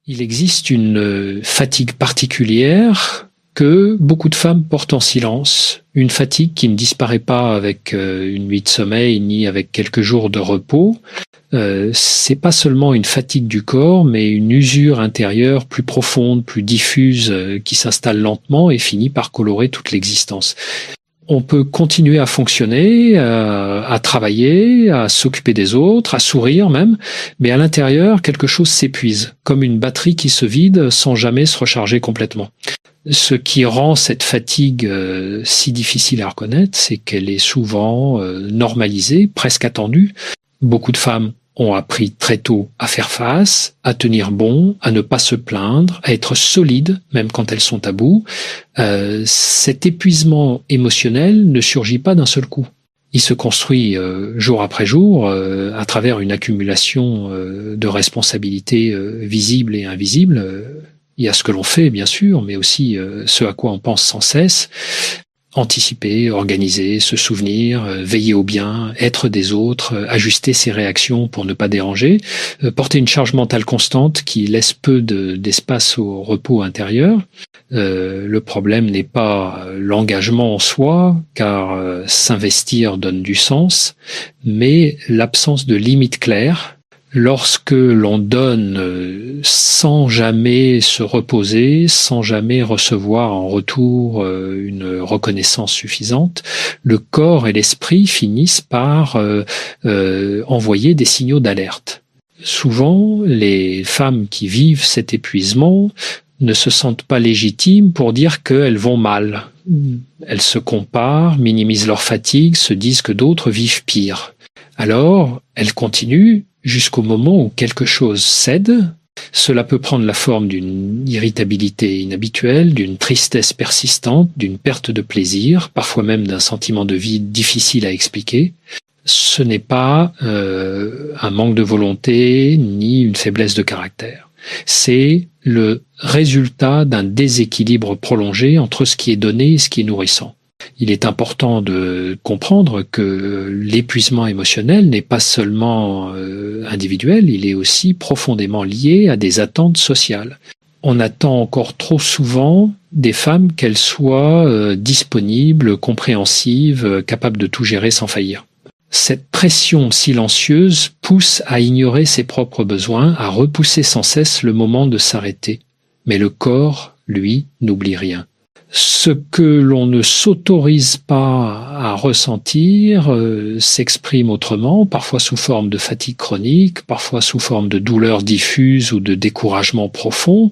Il existe une fatigue particulière que beaucoup de femmes portent en silence. Une fatigue qui ne disparaît pas avec une nuit de sommeil ni avec quelques jours de repos. C'est pas seulement une fatigue du corps, mais une usure intérieure plus profonde, plus diffuse, qui s'installe lentement et finit par colorer toute l'existence. On peut continuer à fonctionner, à travailler, à s'occuper des autres, à sourire même, mais à l'intérieur, quelque chose s'épuise, comme une batterie qui se vide sans jamais se recharger complètement. Ce qui rend cette fatigue si difficile à reconnaître, c'est qu'elle est souvent normalisée, presque attendue. Beaucoup de femmes ont appris très tôt à faire face, à tenir bon, à ne pas se plaindre, à être solides, même quand elles sont à bout. Cet épuisement émotionnel ne surgit pas d'un seul coup. Il se construit jour après jour à travers une accumulation de responsabilités visibles et invisibles. Il y a ce que l'on fait, bien sûr, mais aussi ce à quoi on pense sans cesse. Anticiper, organiser, se souvenir, veiller au bien, être des autres, ajuster ses réactions pour ne pas déranger, porter une charge mentale constante qui laisse peu d'espace au repos intérieur. Le problème n'est pas l'engagement en soi, car s'investir donne du sens, mais l'absence de limites claires. Lorsque l'on donne sans jamais se reposer, sans jamais recevoir en retour une reconnaissance suffisante, le corps et l'esprit finissent par envoyer des signaux d'alerte. Souvent, les femmes qui vivent cet épuisement ne se sentent pas légitimes pour dire qu'elles vont mal. Elles se comparent, minimisent leur fatigue, se disent que d'autres vivent pire. Alors, elles continuent jusqu'au moment où quelque chose cède. Cela peut prendre la forme d'une irritabilité inhabituelle, d'une tristesse persistante, d'une perte de plaisir, parfois même d'un sentiment de vide difficile à expliquer. Ce n'est pas un manque de volonté ni une faiblesse de caractère. C'est le résultat d'un déséquilibre prolongé entre ce qui est donné et ce qui est nourrissant. Il est important de comprendre que l'épuisement émotionnel n'est pas seulement individuel, il est aussi profondément lié à des attentes sociales. On attend encore trop souvent des femmes qu'elles soient disponibles, compréhensives, capables de tout gérer sans faillir. Cette pression silencieuse pousse à ignorer ses propres besoins, à repousser sans cesse le moment de s'arrêter. Mais le corps, lui, n'oublie rien. Ce que l'on ne s'autorise pas à ressentir s'exprime autrement, parfois sous forme de fatigue chronique, parfois sous forme de douleur diffuse ou de découragement profond.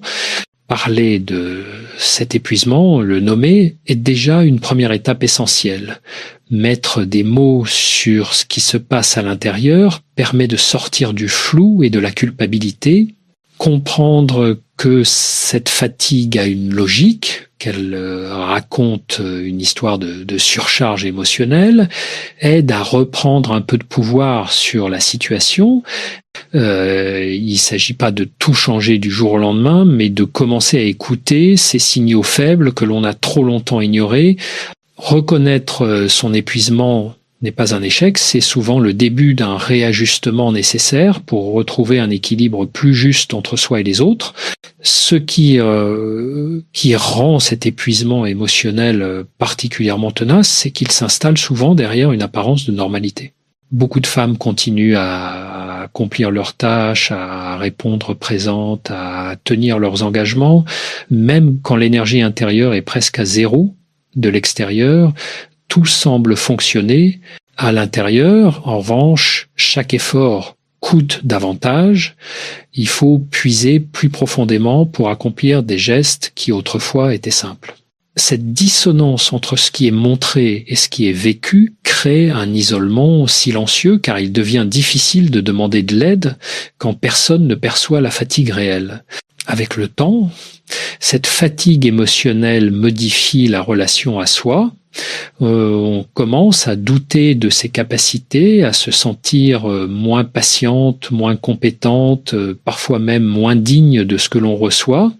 Parler de cet épuisement, le nommer, est déjà une première étape essentielle. Mettre des mots sur ce qui se passe à l'intérieur permet de sortir du flou et de la culpabilité, comprendre que cette fatigue a une logique, qu'elle raconte une histoire de surcharge émotionnelle, aide à reprendre un peu de pouvoir sur la situation. Il ne s'agit pas de tout changer du jour au lendemain, mais de commencer à écouter ces signaux faibles que l'on a trop longtemps ignorés. Reconnaître son épuisement n'est pas un échec, c'est souvent le début d'un réajustement nécessaire pour retrouver un équilibre plus juste entre soi et les autres. Ce qui rend cet épuisement émotionnel particulièrement tenace, c'est qu'il s'installe souvent derrière une apparence de normalité. Beaucoup de femmes continuent à accomplir leurs tâches, à répondre présentes, à tenir leurs engagements, même quand l'énergie intérieure est presque à zéro de l'extérieur. Tout semble fonctionner. À l'intérieur, en revanche, chaque effort coûte davantage. Il faut puiser plus profondément pour accomplir des gestes qui autrefois étaient simples. Cette dissonance entre ce qui est montré et ce qui est vécu crée un isolement silencieux car il devient difficile de demander de l'aide quand personne ne perçoit la fatigue réelle. Avec le temps, cette fatigue émotionnelle modifie la relation à soi. On commence à douter de ses capacités, à se sentir moins patiente, moins compétente, parfois même moins digne de ce que l'on reçoit.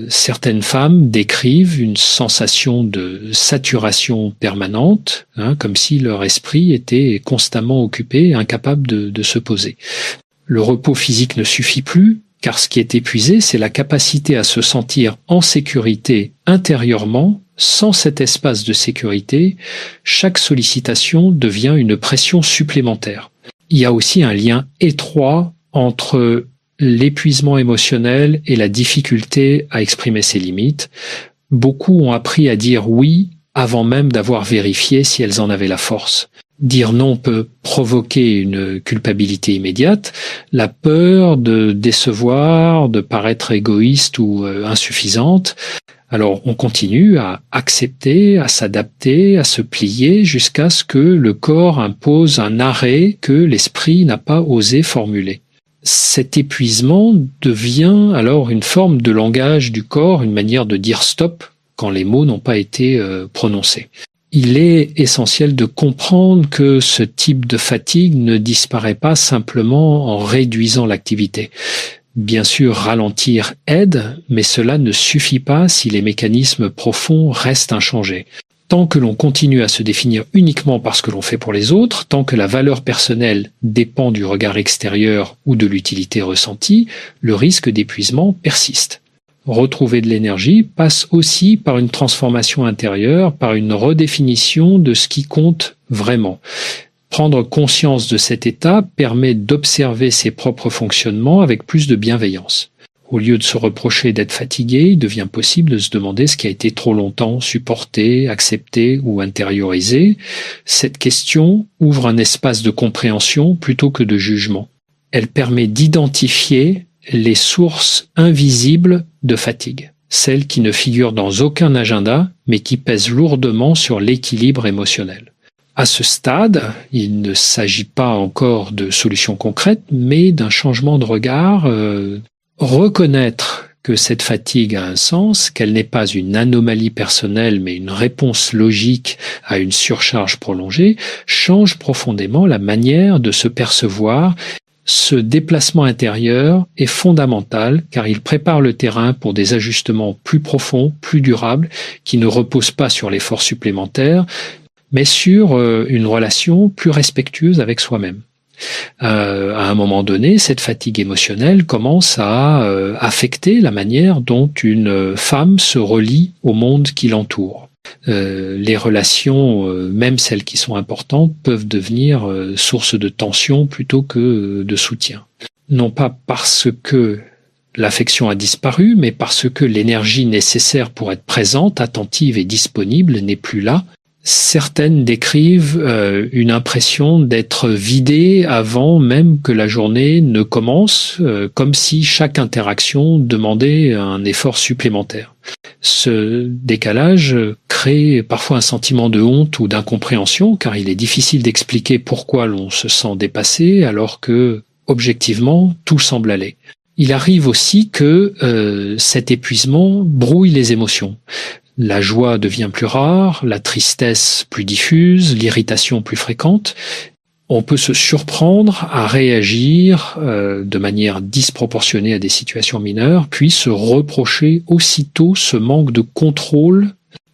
Certaines femmes décrivent une sensation de saturation permanente, comme si leur esprit était constamment occupé, incapable de se poser. Le repos physique ne suffit plus. car ce qui est épuisé, c'est la capacité à se sentir en sécurité intérieurement. Sans cet espace de sécurité, chaque sollicitation devient une pression supplémentaire. Il y a aussi un lien étroit entre l'épuisement émotionnel et la difficulté à exprimer ses limites. Beaucoup ont appris à dire oui avant même d'avoir vérifié si elles en avaient la force. Dire non peut provoquer une culpabilité immédiate, la peur de décevoir, de paraître égoïste ou insuffisante. Alors on continue à accepter, à s'adapter, à se plier jusqu'à ce que le corps impose un arrêt que l'esprit n'a pas osé formuler. Cet épuisement devient alors une forme de langage du corps, une manière de dire stop quand les mots n'ont pas été prononcés. Il est essentiel de comprendre que ce type de fatigue ne disparaît pas simplement en réduisant l'activité. Bien sûr, ralentir aide, mais cela ne suffit pas si les mécanismes profonds restent inchangés. Tant que l'on continue à se définir uniquement par ce que l'on fait pour les autres, tant que la valeur personnelle dépend du regard extérieur ou de l'utilité ressentie, le risque d'épuisement persiste. Retrouver de l'énergie passe aussi par une transformation intérieure, par une redéfinition de ce qui compte vraiment. Prendre conscience de cet état permet d'observer ses propres fonctionnements avec plus de bienveillance. Au lieu de se reprocher d'être fatigué, il devient possible de se demander ce qui a été trop longtemps supporté, accepté ou intériorisé. Cette question ouvre un espace de compréhension plutôt que de jugement. Elle permet d'identifier les sources invisibles de fatigue, celles qui ne figurent dans aucun agenda, mais qui pèsent lourdement sur l'équilibre émotionnel. À ce stade, il ne s'agit pas encore de solutions concrètes, mais d'un changement de regard. Reconnaître que cette fatigue a un sens, qu'elle n'est pas une anomalie personnelle, mais une réponse logique à une surcharge prolongée, change profondément la manière de se percevoir. Ce déplacement intérieur est fondamental car il prépare le terrain pour des ajustements plus profonds, plus durables, qui ne reposent pas sur l'effort supplémentaire, mais sur une relation plus respectueuse avec soi-même. À un moment donné, cette fatigue émotionnelle commence à affecter la manière dont une femme se relie au monde qui l'entoure. Les relations, même celles qui sont importantes, peuvent devenir source de tension plutôt que de soutien. Non pas parce que l'affection a disparu, mais parce que l'énergie nécessaire pour être présente, attentive et disponible n'est plus là. Certaines décrivent une impression d'être vidées avant même que la journée ne commence, comme si chaque interaction demandait un effort supplémentaire. Ce décalage crée parfois un sentiment de honte ou d'incompréhension, car il est difficile d'expliquer pourquoi l'on se sent dépassé alors que, objectivement, tout semble aller. Il arrive aussi que cet épuisement brouille les émotions. La joie devient plus rare, la tristesse plus diffuse, l'irritation plus fréquente. On peut se surprendre à réagir de manière disproportionnée à des situations mineures, puis se reprocher aussitôt ce manque de contrôle.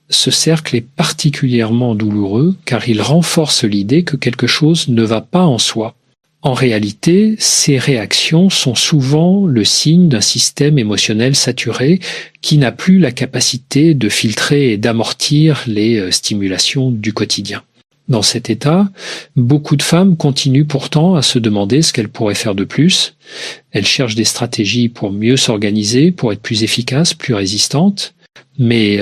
Ce cercle est particulièrement douloureux car il renforce l'idée que quelque chose ne va pas en soi. En réalité, ces réactions sont souvent le signe d'un système émotionnel saturé qui n'a plus la capacité de filtrer et d'amortir les stimulations du quotidien. Dans cet état, beaucoup de femmes continuent pourtant à se demander ce qu'elles pourraient faire de plus. Elles cherchent des stratégies pour mieux s'organiser, pour être plus efficaces, plus résistantes. Mais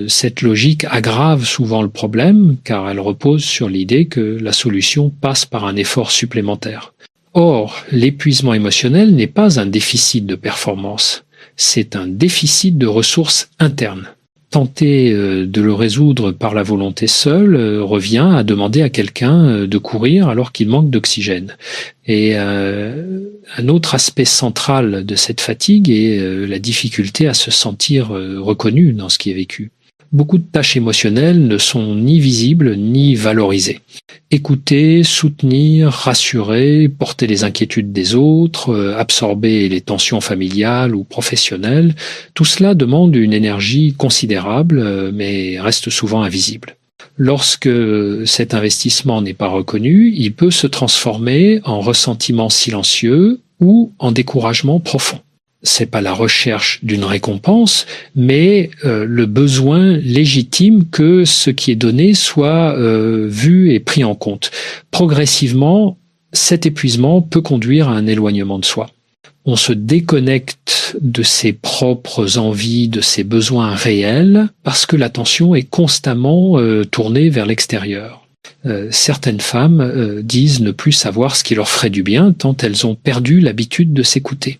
cette logique aggrave souvent le problème car elle repose sur l'idée que la solution passe par un effort supplémentaire. Or, l'épuisement émotionnel n'est pas un déficit de performance, c'est un déficit de ressources internes. Tenter de le résoudre par la volonté seule revient à demander à quelqu'un de courir alors qu'il manque d'oxygène. Et un autre aspect central de cette fatigue est la difficulté à se sentir reconnu dans ce qui est vécu. Beaucoup de tâches émotionnelles ne sont ni visibles ni valorisées. Écouter, soutenir, rassurer, porter les inquiétudes des autres, absorber les tensions familiales ou professionnelles, tout cela demande une énergie considérable mais reste souvent invisible. Lorsque cet investissement n'est pas reconnu, il peut se transformer en ressentiment silencieux ou en découragement profond. c'est pas la recherche d'une récompense, mais le besoin légitime que ce qui est donné soit vu et pris en compte. Progressivement, cet épuisement peut conduire à un éloignement de soi. On se déconnecte de ses propres envies, de ses besoins réels, parce que l'attention est constamment tournée vers l'extérieur. Certaines femmes disent ne plus savoir ce qui leur ferait du bien tant elles ont perdu l'habitude de s'écouter.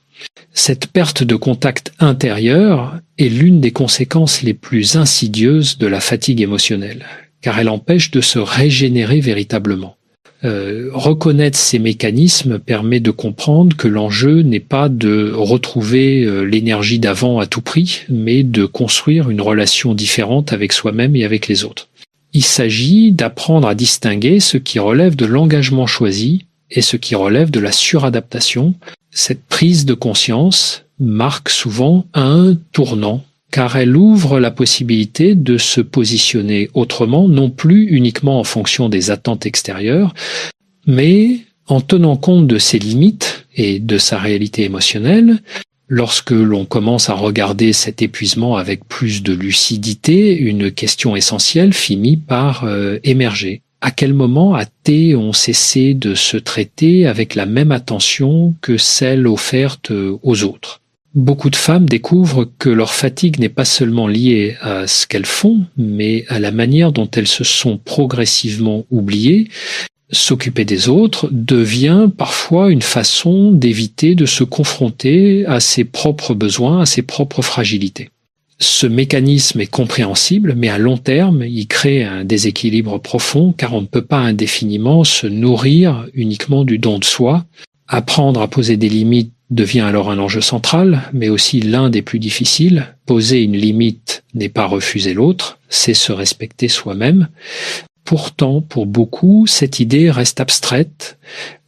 Cette perte de contact intérieur est l'une des conséquences les plus insidieuses de la fatigue émotionnelle, car elle empêche de se régénérer véritablement. Reconnaître ces mécanismes permet de comprendre que l'enjeu n'est pas de retrouver l'énergie d'avant à tout prix, mais de construire une relation différente avec soi-même et avec les autres. Il s'agit d'apprendre à distinguer ce qui relève de l'engagement choisi et ce qui relève de la suradaptation. Cette prise de conscience marque souvent un tournant, car elle ouvre la possibilité de se positionner autrement, non plus uniquement en fonction des attentes extérieures, mais en tenant compte de ses limites et de sa réalité émotionnelle. Lorsque l'on commence à regarder cet épuisement avec plus de lucidité, une question essentielle finit par émerger. À quel moment a-t-on cessé de se traiter avec la même attention que celle offerte aux autres ? Beaucoup de femmes découvrent que leur fatigue n'est pas seulement liée à ce qu'elles font, mais à la manière dont elles se sont progressivement oubliées. S'occuper des autres devient parfois une façon d'éviter de se confronter à ses propres besoins, à ses propres fragilités. Ce mécanisme est compréhensible, mais à long terme, il crée un déséquilibre profond car on ne peut pas indéfiniment se nourrir uniquement du don de soi. Apprendre à poser des limites devient alors un enjeu central, mais aussi l'un des plus difficiles. Poser une limite n'est pas refuser l'autre, c'est se respecter soi-même. Pourtant, pour beaucoup, cette idée reste abstraite.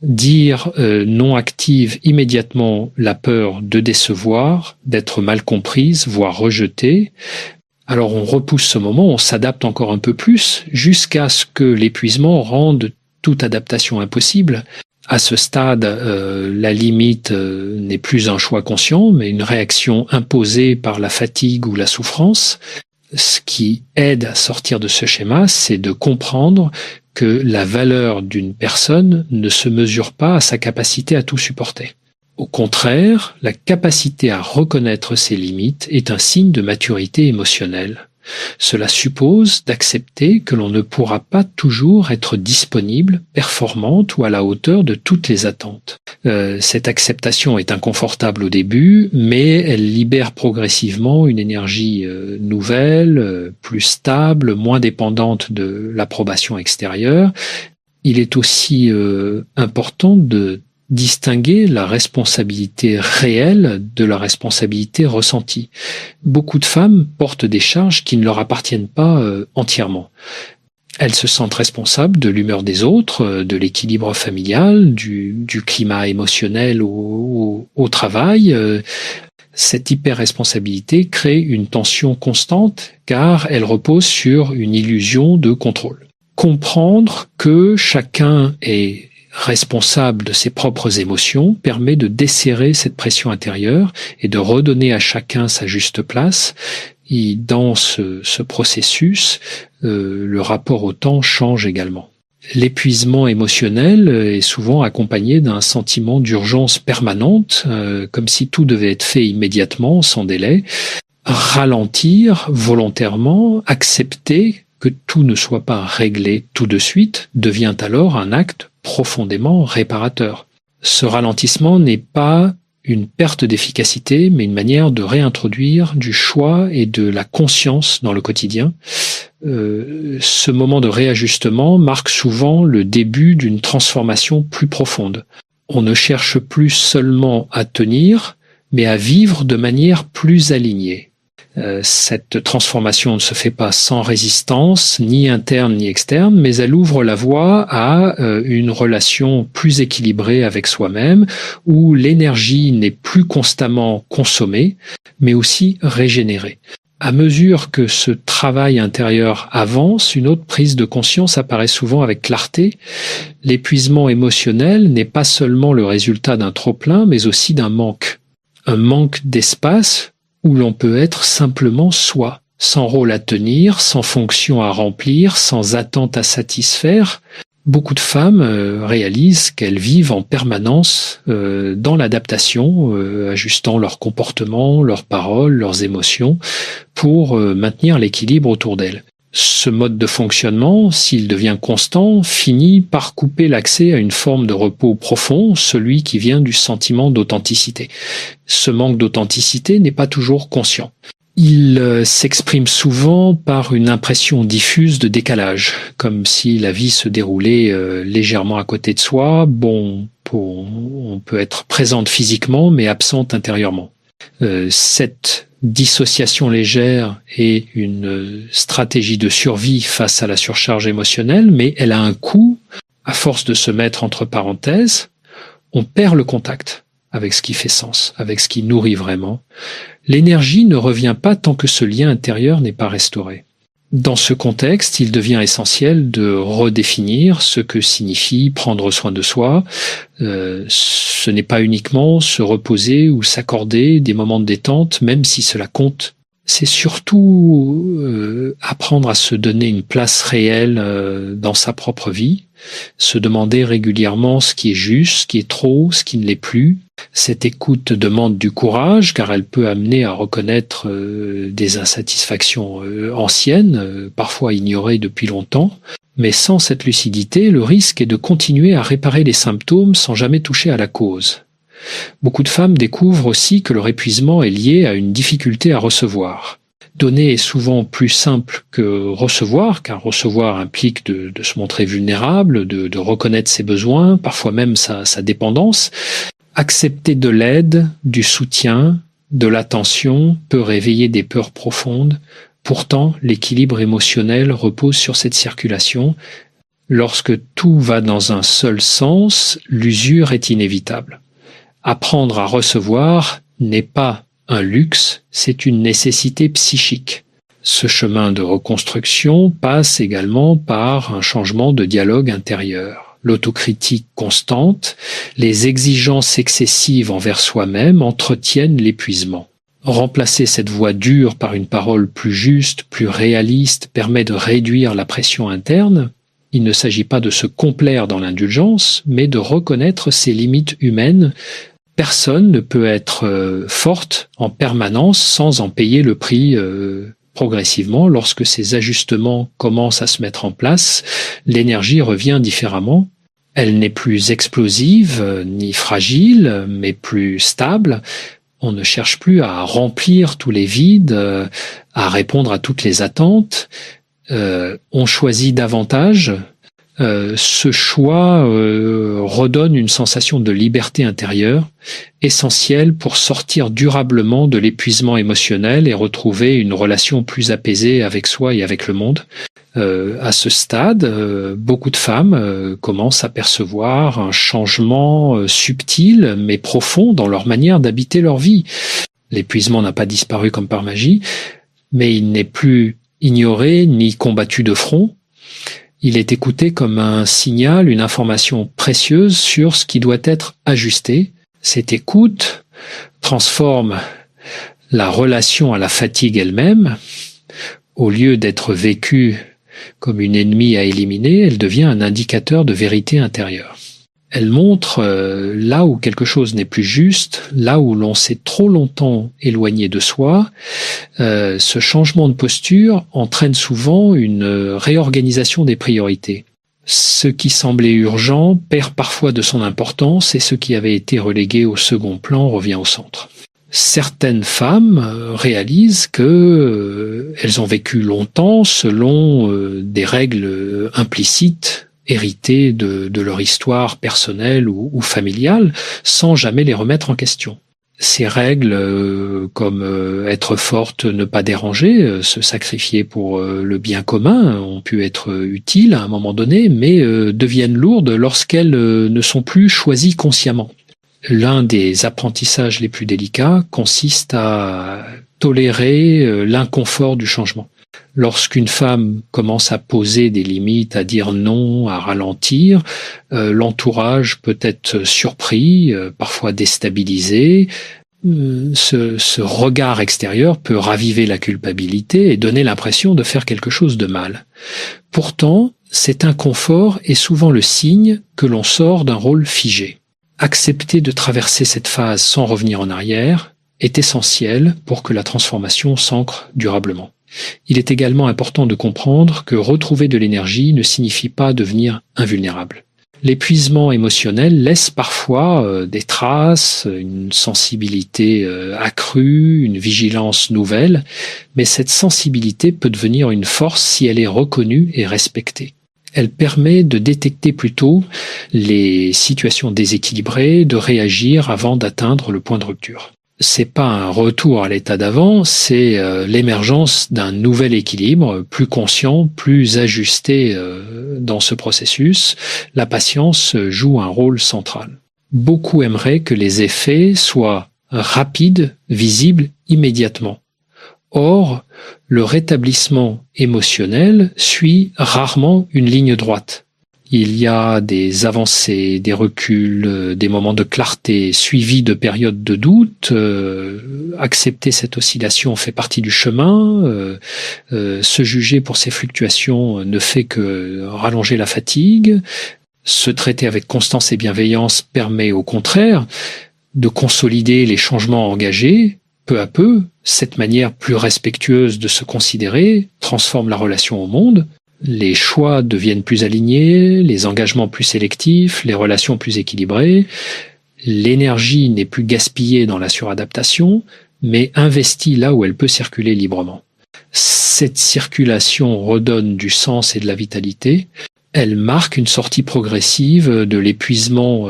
Dire non active immédiatement la peur de décevoir, d'être mal comprise, voire rejetée. Alors on repousse ce moment, on s'adapte encore un peu plus, jusqu'à ce que l'épuisement rende toute adaptation impossible. À ce stade, la limite n'est plus un choix conscient, mais une réaction imposée par la fatigue ou la souffrance. Ce qui aide à sortir de ce schéma, c'est de comprendre que la valeur d'une personne ne se mesure pas à sa capacité à tout supporter. Au contraire, la capacité à reconnaître ses limites est un signe de maturité émotionnelle. Cela suppose d'accepter que l'on ne pourra pas toujours être disponible, performante ou à la hauteur de toutes les attentes. Cette acceptation est inconfortable au début, mais elle libère progressivement une énergie nouvelle, plus stable, moins dépendante de l'approbation extérieure. Il est aussi important de distinguer la responsabilité réelle de la responsabilité ressentie. Beaucoup de femmes portent des charges qui ne leur appartiennent pas entièrement. Elles se sentent responsables de l'humeur des autres, de l'équilibre familial, du climat émotionnel au travail. Cette hyper-responsabilité crée une tension constante car elle repose sur une illusion de contrôle. Comprendre que chacun est responsable de ses propres émotions permet de desserrer cette pression intérieure et de redonner à chacun sa juste place. Et dans ce processus, le rapport au temps change également. L'épuisement émotionnel est souvent accompagné d'un sentiment d'urgence permanente, comme si tout devait être fait immédiatement, sans délai. Ralentir volontairement, accepter que tout ne soit pas réglé tout de suite, devient alors un acte profondément réparateur. Ce ralentissement n'est pas une perte d'efficacité, mais une manière de réintroduire du choix et de la conscience dans le quotidien. Ce moment de réajustement marque souvent le début d'une transformation plus profonde. On ne cherche plus seulement à tenir, mais à vivre de manière plus alignée. Cette transformation ne se fait pas sans résistance, ni interne ni externe, mais elle ouvre la voie à une relation plus équilibrée avec soi-même, où l'énergie n'est plus constamment consommée, mais aussi régénérée. À mesure que ce travail intérieur avance, une autre prise de conscience apparaît souvent avec clarté. L'épuisement émotionnel n'est pas seulement le résultat d'un trop-plein, mais aussi d'un manque. un manque d'espace où l'on peut être simplement soi, sans rôle à tenir, sans fonction à remplir, sans attente à satisfaire. Beaucoup de femmes réalisent qu'elles vivent en permanence dans l'adaptation, ajustant leur comportement, leurs paroles, leurs émotions, pour maintenir l'équilibre autour d'elles. Ce mode de fonctionnement, s'il devient constant, finit par couper l'accès à une forme de repos profond, celui qui vient du sentiment d'authenticité. Ce manque d'authenticité n'est pas toujours conscient. Il s'exprime souvent par une impression diffuse de décalage, comme si la vie se déroulait légèrement à côté de soi. On peut être présente physiquement, mais absente intérieurement. Cette dissociation légère est une stratégie de survie face à la surcharge émotionnelle, mais elle a un coût. À force de se mettre entre parenthèses, on perd le contact avec ce qui fait sens, avec ce qui nourrit vraiment. L'énergie ne revient pas tant que ce lien intérieur n'est pas restauré. Dans ce contexte, il devient essentiel de redéfinir ce que signifie prendre soin de soi. Ce n'est pas uniquement se reposer ou s'accorder des moments de détente, même si cela compte. C'est surtout apprendre à se donner une place réelle dans sa propre vie, se demander régulièrement ce qui est juste, ce qui est trop, ce qui ne l'est plus. Cette écoute demande du courage car elle peut amener à reconnaître des insatisfactions anciennes, parfois ignorées depuis longtemps. Mais sans cette lucidité, le risque est de continuer à réparer les symptômes sans jamais toucher à la cause. Beaucoup de femmes découvrent aussi que leur épuisement est lié à une difficulté à recevoir. Donner est souvent plus simple que recevoir, car recevoir implique de se montrer vulnérable, de reconnaître ses besoins, parfois même sa dépendance. Accepter de l'aide, du soutien, de l'attention peut réveiller des peurs profondes. Pourtant, l'équilibre émotionnel repose sur cette circulation. Lorsque tout va dans un seul sens, l'usure est inévitable. Apprendre à recevoir n'est pas un luxe, c'est une nécessité psychique. Ce chemin de reconstruction passe également par un changement de dialogue intérieur. L'autocritique constante, les exigences excessives envers soi-même entretiennent l'épuisement. Remplacer cette voix dure par une parole plus juste, plus réaliste, permet de réduire la pression interne. Il ne s'agit pas de se complaire dans l'indulgence, mais de reconnaître ses limites humaines. Personne ne peut être forte en permanence sans en payer le prix progressivement. Lorsque ces ajustements commencent à se mettre en place, l'énergie revient différemment. Elle n'est plus explosive ni fragile, mais plus stable. On ne cherche plus à remplir tous les vides, à répondre à toutes les attentes. On choisit davantage. Ce choix redonne une sensation de liberté intérieure, essentielle pour sortir durablement de l'épuisement émotionnel et retrouver une relation plus apaisée avec soi et avec le monde. À ce stade, beaucoup de femmes commencent à percevoir un changement subtil mais profond dans leur manière d'habiter leur vie. L'épuisement n'a pas disparu comme par magie, mais il n'est plus ignoré ni combattu de front. Il est écouté comme un signal, une information précieuse sur ce qui doit être ajusté. Cette écoute transforme la relation à la fatigue elle-même. Au lieu d'être vécue comme une ennemie à éliminer, elle devient un indicateur de vérité intérieure. Elle montre là où quelque chose n'est plus juste, là où l'on s'est trop longtemps éloigné de soi. Ce changement de posture entraîne souvent une réorganisation des priorités. Ce qui semblait urgent perd parfois de son importance et ce qui avait été relégué au second plan revient au centre. Certaines femmes réalisent que elles ont vécu longtemps selon des règles implicites héritées de leur histoire personnelle ou familiale, sans jamais les remettre en question. Ces règles, comme être forte, ne pas déranger, se sacrifier pour le bien commun, ont pu être utiles à un moment donné, mais deviennent lourdes lorsqu'elles ne sont plus choisies consciemment. L'un des apprentissages les plus délicats consiste à tolérer l'inconfort du changement. Lorsqu'une femme commence à poser des limites, à dire non, à ralentir, l'entourage peut être surpris, parfois déstabilisé. ce regard extérieur peut raviver la culpabilité et donner l'impression de faire quelque chose de mal. Pourtant, cet inconfort est souvent le signe que l'on sort d'un rôle figé. Accepter de traverser cette phase sans revenir en arrière est essentiel pour que la transformation s'ancre durablement. Il est également important de comprendre que retrouver de l'énergie ne signifie pas devenir invulnérable. L'épuisement émotionnel laisse parfois des traces, une sensibilité accrue, une vigilance nouvelle, mais cette sensibilité peut devenir une force si elle est reconnue et respectée. Elle permet de détecter plus tôt les situations déséquilibrées, de réagir avant d'atteindre le point de rupture. C'est pas un retour à l'état d'avant, c'est l'émergence d'un nouvel équilibre, plus conscient, plus ajusté dans ce processus. La patience joue un rôle central. Beaucoup aimeraient que les effets soient rapides, visibles immédiatement. Or, le rétablissement émotionnel suit rarement une ligne droite. Il y a des avancées, des reculs, des moments de clarté suivis de périodes de doute. Accepter cette oscillation fait partie du chemin. Se juger pour ces fluctuations ne fait que rallonger la fatigue. Se traiter avec constance et bienveillance permet au contraire de consolider les changements engagés. Peu à peu, cette manière plus respectueuse de se considérer transforme la relation au monde. Les choix deviennent plus alignés, les engagements plus sélectifs, les relations plus équilibrées. L'énergie n'est plus gaspillée dans la suradaptation, mais investie là où elle peut circuler librement. Cette circulation redonne du sens et de la vitalité. Elle marque une sortie progressive de l'épuisement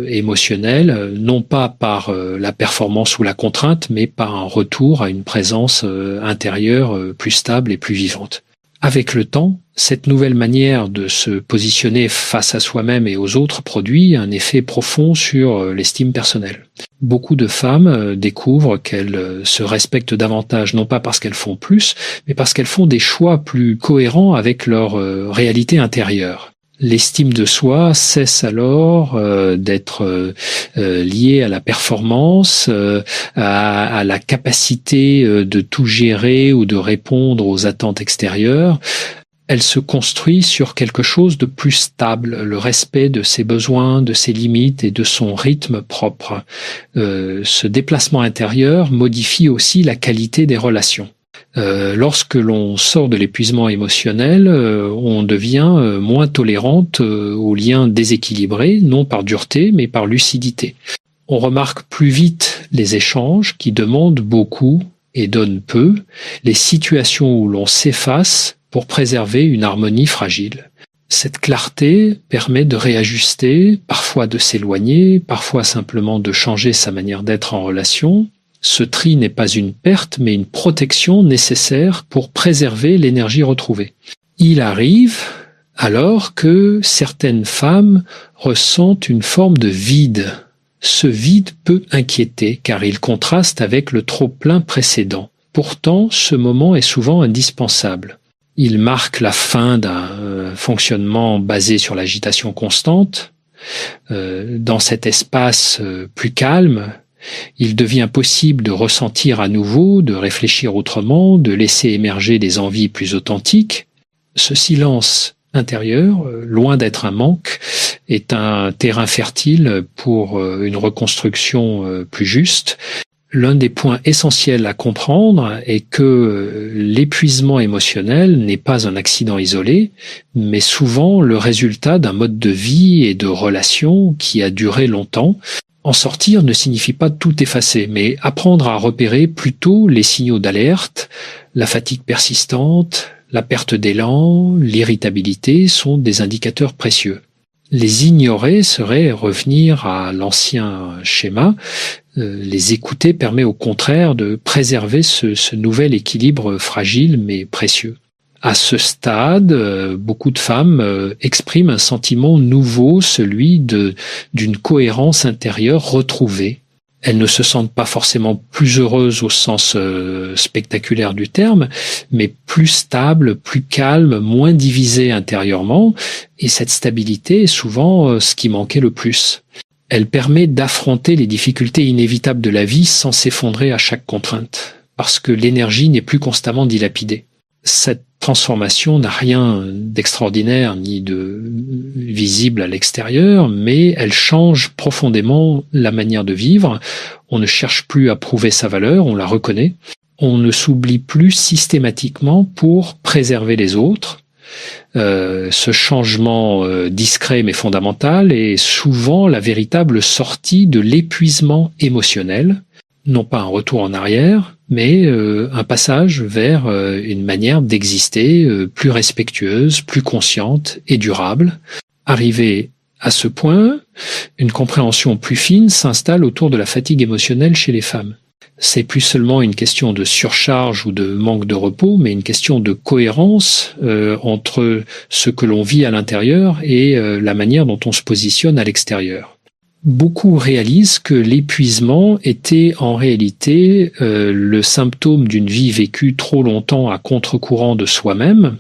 émotionnel, non pas par la performance ou la contrainte, mais par un retour à une présence intérieure plus stable et plus vivante. Avec le temps, cette nouvelle manière de se positionner face à soi-même et aux autres produit un effet profond sur l'estime personnelle. Beaucoup de femmes découvrent qu'elles se respectent davantage, non pas parce qu'elles font plus, mais parce qu'elles font des choix plus cohérents avec leur réalité intérieure. L'estime de soi cesse alors d'être liée à la performance, à la capacité de tout gérer ou de répondre aux attentes extérieures. Elle se construit sur quelque chose de plus stable, le respect de ses besoins, de ses limites et de son rythme propre. Ce déplacement intérieur modifie aussi la qualité des relations. Lorsque l'on sort de l'épuisement émotionnel, on devient moins tolérante aux liens déséquilibrés, non par dureté, mais par lucidité. On remarque plus vite les échanges qui demandent beaucoup et donnent peu, les situations où l'on s'efface pour préserver une harmonie fragile. Cette clarté permet de réajuster, parfois de s'éloigner, parfois simplement de changer sa manière d'être en relation. Ce tri n'est pas une perte, mais une protection nécessaire pour préserver l'énergie retrouvée. Il arrive alors que certaines femmes ressentent une forme de vide. Ce vide peut inquiéter car il contraste avec le trop-plein précédent. Pourtant, ce moment est souvent indispensable. Il marque la fin d'un fonctionnement basé sur l'agitation constante. Dans cet espace plus calme, il devient possible de ressentir à nouveau, de réfléchir autrement, de laisser émerger des envies plus authentiques. Ce silence intérieur, loin d'être un manque, est un terrain fertile pour une reconstruction plus juste. L'un des points essentiels à comprendre est que l'épuisement émotionnel n'est pas un accident isolé, mais souvent le résultat d'un mode de vie et de relations qui a duré longtemps. En sortir ne signifie pas tout effacer, mais apprendre à repérer plutôt les signaux d'alerte, la fatigue persistante, la perte d'élan, l'irritabilité sont des indicateurs précieux. Les ignorer serait revenir à l'ancien schéma. Les écouter permet au contraire de préserver ce nouvel équilibre fragile mais précieux. À ce stade, beaucoup de femmes expriment un sentiment nouveau, celui d'une cohérence intérieure retrouvée. Elles ne se sentent pas forcément plus heureuses au sens spectaculaire du terme, mais plus stables, plus calmes, moins divisées intérieurement, et cette stabilité est souvent ce qui manquait le plus. Elle permet d'affronter les difficultés inévitables de la vie sans s'effondrer à chaque contrainte, parce que l'énergie n'est plus constamment dilapidée. Cette transformation n'a rien d'extraordinaire ni de visible à l'extérieur, mais elle change profondément la manière de vivre. On ne cherche plus à prouver sa valeur, on la reconnaît. On ne s'oublie plus systématiquement pour préserver les autres. Ce changement discret mais fondamental est souvent la véritable sortie de l'épuisement émotionnel, non pas un retour en arrière, mais un passage vers une manière d'exister plus respectueuse, plus consciente et durable. Arrivé à ce point, une compréhension plus fine s'installe autour de la fatigue émotionnelle chez les femmes. C'est plus seulement une question de surcharge ou de manque de repos, mais une question de cohérence entre ce que l'on vit à l'intérieur et la manière dont on se positionne à l'extérieur. Beaucoup réalisent que l'épuisement était en réalité le symptôme d'une vie vécue trop longtemps à contre-courant de soi-même.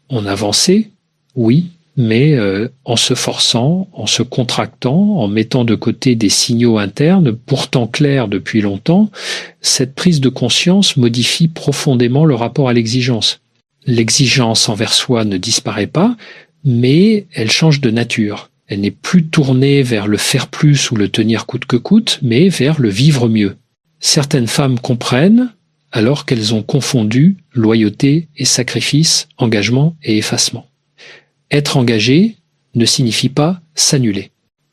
On avançait, oui, mais en se forçant, en se contractant, en mettant de côté des signaux internes, pourtant clairs depuis longtemps, cette prise de conscience modifie profondément le rapport à l'exigence. L'exigence envers soi ne disparaît pas, mais elle change de nature. Elle n'est plus tournée vers le faire plus ou le tenir coûte que coûte, mais vers le vivre mieux. Certaines femmes comprennent, alors qu'elles ont confondu loyauté et sacrifice, engagement et effacement. Être engagé ne signifie pas s'annuler.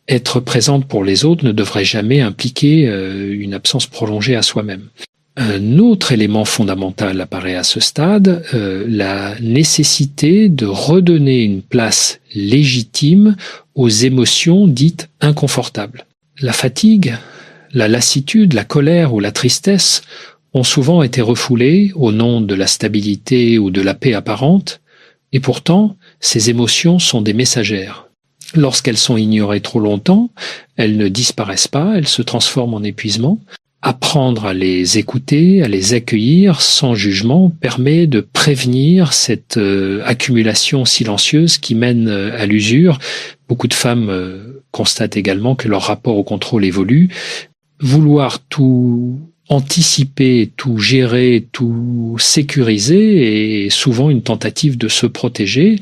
Être présente pour les autres ne devrait jamais impliquer une absence prolongée à soi-même. Un autre élément fondamental apparaît à ce stade, la nécessité de redonner une place légitime aux émotions dites inconfortables. La fatigue, la lassitude, la colère ou la tristesse ont souvent été refoulées au nom de la stabilité ou de la paix apparente, et pourtant, ces émotions sont des messagères. Lorsqu'elles sont ignorées trop longtemps, elles ne disparaissent pas, elles se transforment en épuisement. Apprendre à les écouter, à les accueillir sans jugement permet de prévenir cette accumulation silencieuse qui mène à l'usure. Beaucoup de femmes constatent également que leur rapport au contrôle évolue. Vouloir tout anticiper, tout gérer, tout sécuriser est souvent une tentative de se protéger,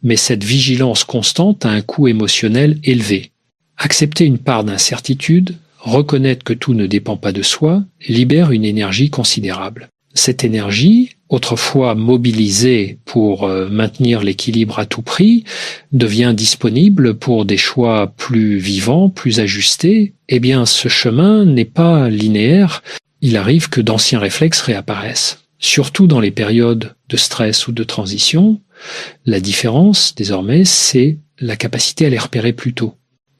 mais cette vigilance constante a un coût émotionnel élevé. Accepter une part d'incertitude, reconnaître que tout ne dépend pas de soi, libère une énergie considérable. Cette énergie, autrefois mobilisée pour maintenir l'équilibre à tout prix, devient disponible pour des choix plus vivants, plus ajustés. Eh bien, ce chemin n'est pas linéaire. Il arrive que d'anciens réflexes réapparaissent. Surtout dans les périodes de stress ou de transition, la différence, désormais, c'est la capacité à les repérer plus tôt.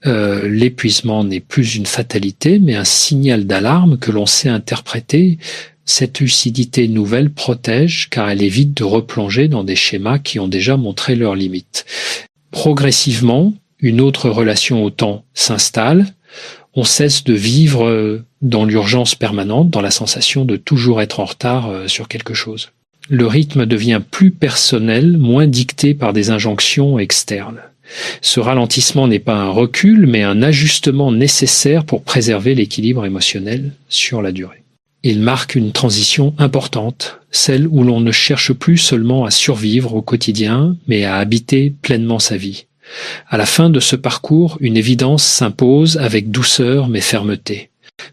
L'épuisement n'est plus une fatalité, mais un signal d'alarme que l'on sait interpréter. Cette lucidité nouvelle protège car elle évite de replonger dans des schémas qui ont déjà montré leurs limites. Progressivement, une autre relation au temps s'installe. On cesse de vivre dans l'urgence permanente, dans la sensation de toujours être en retard sur quelque chose. Le rythme devient plus personnel, moins dicté par des injonctions externes. Ce ralentissement n'est pas un recul, mais un ajustement nécessaire pour préserver l'équilibre émotionnel sur la durée. Il marque une transition importante, celle où l'on ne cherche plus seulement à survivre au quotidien, mais à habiter pleinement sa vie. À la fin de ce parcours, une évidence s'impose avec douceur mais fermeté.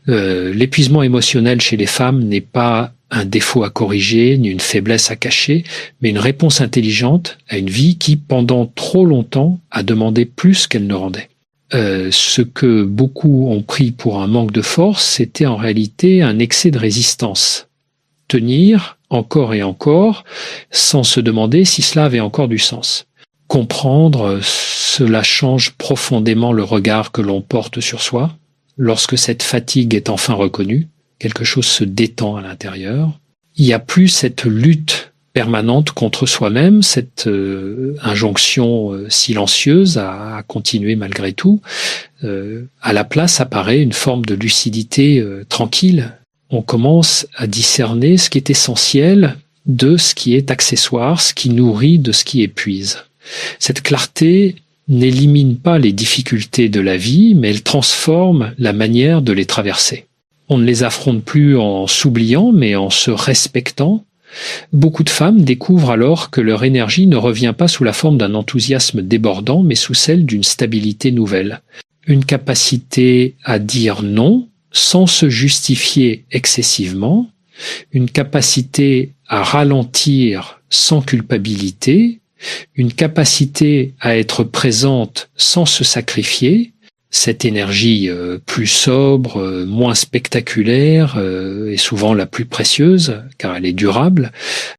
L'épuisement émotionnel chez les femmes n'est pas un défaut à corriger, ni une faiblesse à cacher, mais une réponse intelligente à une vie qui, pendant trop longtemps, a demandé plus qu'elle ne rendait. Ce que beaucoup ont pris pour un manque de force, c'était en réalité un excès de résistance. Tenir encore et encore, sans se demander si cela avait encore du sens. Comprendre, cela change profondément le regard que l'on porte sur soi. Lorsque cette fatigue est enfin reconnue, quelque chose se détend à l'intérieur. Il n'y a plus cette lutte permanente contre soi-même, cette injonction silencieuse à continuer malgré tout. À la place apparaît une forme de lucidité tranquille. On commence à discerner ce qui est essentiel de ce qui est accessoire, ce qui nourrit de ce qui épuise. Cette clarté n'élimine pas les difficultés de la vie, mais elle transforme la manière de les traverser. On ne les affronte plus en s'oubliant, mais en se respectant. Beaucoup de femmes découvrent alors que leur énergie ne revient pas sous la forme d'un enthousiasme débordant, mais sous celle d'une stabilité nouvelle. Une capacité à dire non sans se justifier excessivement, une capacité à ralentir sans culpabilité, une capacité à être présente sans se sacrifier. Cette énergie plus sobre, moins spectaculaire est souvent la plus précieuse car elle est durable.